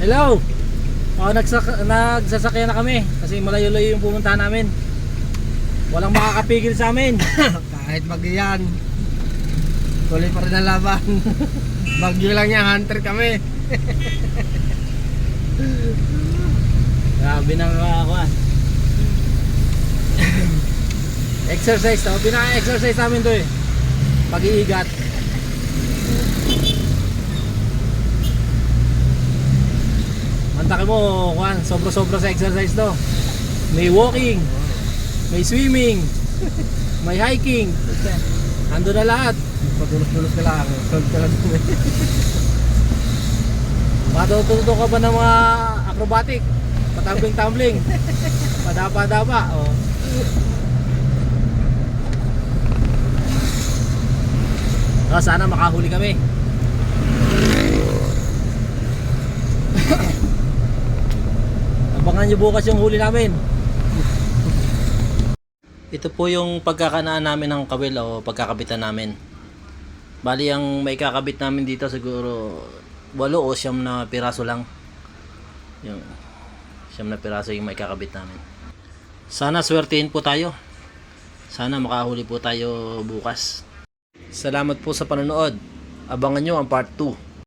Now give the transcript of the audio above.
Hello! Nagsasakyan na kami kasi malayo-layo yung pumuntahan namin. Walang makakapigil sa amin. Kahit bagyan, tuloy pa rin ang laban. Bagyo lang yan, hunter kami. Grabe na ako ah. Exercise to, pinaka-exercise namin to eh. Pag-iigat. Mantakin mo, Juan, sobra-sobra sa exercise to. May walking, may swimming, may hiking. Ando na lahat. Padulos-dulos ka lang. Solve ka lang. Matututo ka ba ng mga acrobatic? Patambling-tambling. Padapa-dapa. Oh. Sana makahuli kami. Abangan nyo bukas yung huli namin. Ito po yung pagkakanaan namin ng kawil o pagkakabitan namin. Bali ang may kakabit namin dito siguro 8 o 9 na piraso lang. Yung 9 na piraso yung may kakabit namin. Sana swertihin po tayo. Sana makahuli po tayo bukas. Salamat po sa panonood. Abangan nyo ang part 2.